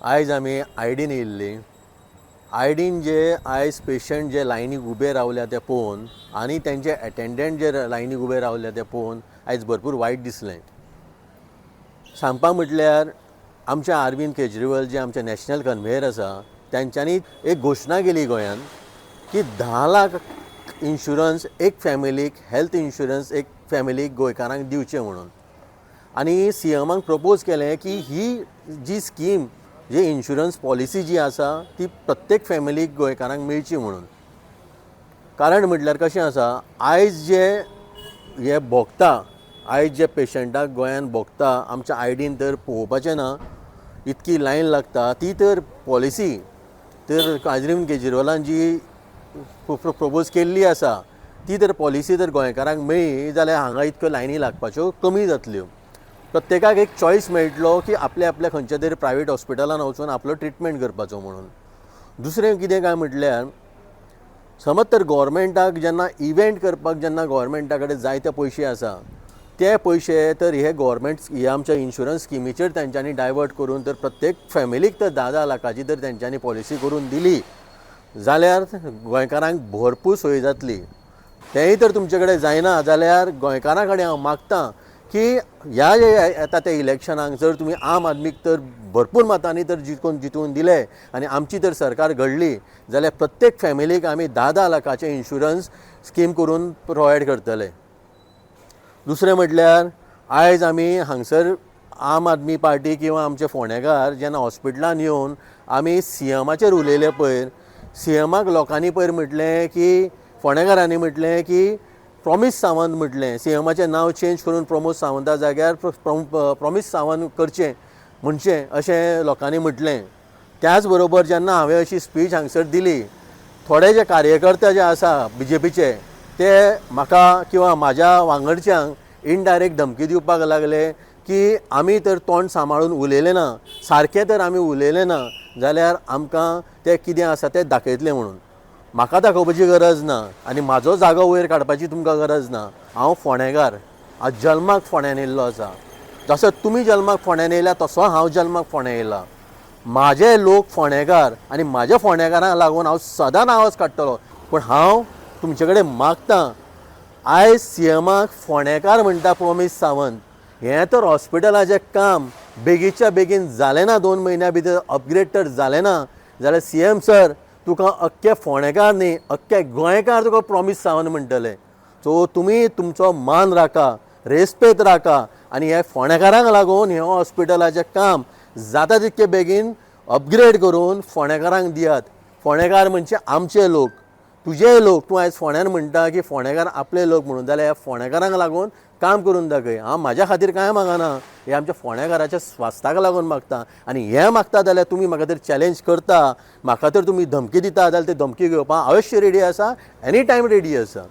आयज आमी आयडीन येयल्ली. आयडीन जे आयज पेशंट जे लायनीक उबे रावल्या ते पळोवन आनी तेंचे एटेंडंट जे लायनीक उबे रावल्या ते पळोवन आयज भरपूर वायट दिसलें. सांगपाक म्हटल्यार आमच्या अरविंद केजरीवाल जे आमचे नॅशनल कन्व्हेयर आसा तेंच्यांनी एक घोशणा केली गोंयांत की 10 लाख इन्शुरन्स एक फॅमिलीक, हेल्थ इन्शुरन्स एक फॅमिलीक गोंयकारांक दिवचे म्हणून. आनी सीएमाक प्रपोज केलें की ही जी स्कीम जी इन्शुरन्स पॉलिसी जी आसा ती प्रत्येक फॅमिलीक गोंयकारांक मेळची म्हणून. कारण म्हटल्यार कशें आसा, आयज जे हे भोगता, आयज जे पेशंटाक गोंयांत भोगता आमच्या आयडीन तर पळोवपाचें ना, इतकी लायन लागता. ती तर पॉलिसी तर अरविंद केजरीवालान जी प्रपोज केल्ली आसा ती तर पॉलिसी तर गोंयकारांक मेळ्ळी जाल्यार हांगा इतक्यो लायनी लागपाच्यो कमी जातल्यो. प्रत्येकाक एक चॉयस मेळटलो की आपल्या खंयच्या तरी प्रायवेट हॉस्पिटलान वचून आपलो ट्रिटमेंट करपाचो म्हणून. दुसरें कितें काय म्हटल्यार समज तर गव्हर्मेंटाक जेन्ना इव्हेंट करपाक जेन्ना गव्हर्मेंटा कडेन जायते पयशे आसा ते पयशे तर हे गव्हर्मेंट हे आमच्या इन्शुरन्स स्किमीचेर तेंच्यांनी डायवर्ट करून तर प्रत्येक फॅमिलीक तर 10 लाखाची तर तेंच्यांनी पॉलिसी करून दिली जाल्यार गोंयकारांक भरपूर सोय जातली. तेंय तर तुमचे कडेन जायना जाल्यार गोंयकारां कडेन हांव मागतां की ह्या जे येता त्या इलेक्शनाक जर तुमी आम आदमीक तर भरपूर मतांनी तर जितून दिले आनी आमची तर सरकार घडली जाल्यार प्रत्येक फॅमिलीक आमी 10 लाखाचे इन्शुरन्स स्कीम करून प्रोवायड करतले. दुसरें म्हटल्यार आयज आमी हांगसर आम आदमी पार्टी किंवा आमचे फोंडेकार जेन्ना हॉस्पिटलान येवन आमी सीएमाचेर उलयले पयर, सीएमाक लोकांनी पयर म्हटलें की फोंडेकारांनी म्हटलें की प्रॉमीस सावंत म्हटलें, सीएमाचें नांव चेंज करून प्रमोद सावंता जाग्यार प्रॉमीस सावंत करचें म्हणचें अशें लोकांनी म्हटलें. त्याच बरोबर जेन्ना हांवें अशी स्पीच हांगसर दिली, थोडे जे कार्यकर्ते जे आसा बीजेपीचे ते म्हाका किंवा म्हाज्या वांगडच्यांक इनडायरेक्ट धमकी दिवपाक लागले की आमी तर तोंड सांबाळून उलयलें ना, सारकें तर आमी उलयलें ना जाल्यार आमकां ते कितें आसा तें दाखयतले म्हणून. म्हाका दाखोवपाची गरज ना आनी म्हाजो जागो वयर काडपाची तुमकां गरज ना. हांव फोंडेकार, हांव जल्माक फोंड्यान येयल्लो आसा. जसो तुमी जल्माक फोंड्यान येयला तसो हांव जल्माक फोंड्या येयला. म्हाजे लोक फोंडेकार आनी म्हाज्या फोंडेकारांक लागून हांव सदांच आवाज काडटलो. पूण हांव तुमचे कडेन मागतां, आयज सीएमाक फोंडेकार म्हणटा प्रॉमीस सावंत, हें तर हॉस्पिटलाचें काम बेगीच्या बेगीन जालें ना, 2 म्हयन्या भितर अपग्रेड तर जालें ना जाल्यार सीएम सर तुका अख्खे फोंडेकार न्ही अख्खे गोंयकार तुका प्रॉमीस सावंत म्हणटले. सो तुमी तुमचो मान राखा, रेस्पेद राखा आनी हे फोंडेकारांक लागून हे हॉस्पिटलाचें काम जाता तितके बेगीन अपग्रेड करून फोंडेकारांक दियात. फोंडेकार म्हणजे आमचे लोक, तुजे लोक. तूं आयज फोंड्यान म्हणटा की फोंडेकार आपले लोक म्हणून, जाल्यार ह्या फोंडेकारांक लागून काम करून दाखय. हांव म्हाज्या खातीर कांय मागना, हे आमच्या फोंडेकाराच्या स्वास्थाक लागून मागता. आनी हें मागता जाल्यार तुमी म्हाका तर चॅलेंज करता, म्हाका तर तुमी धमकी दिता जाल्यार ते धमकी घेवपाक अवश्य रेडी आसा, एनी टायम रेडी आसा.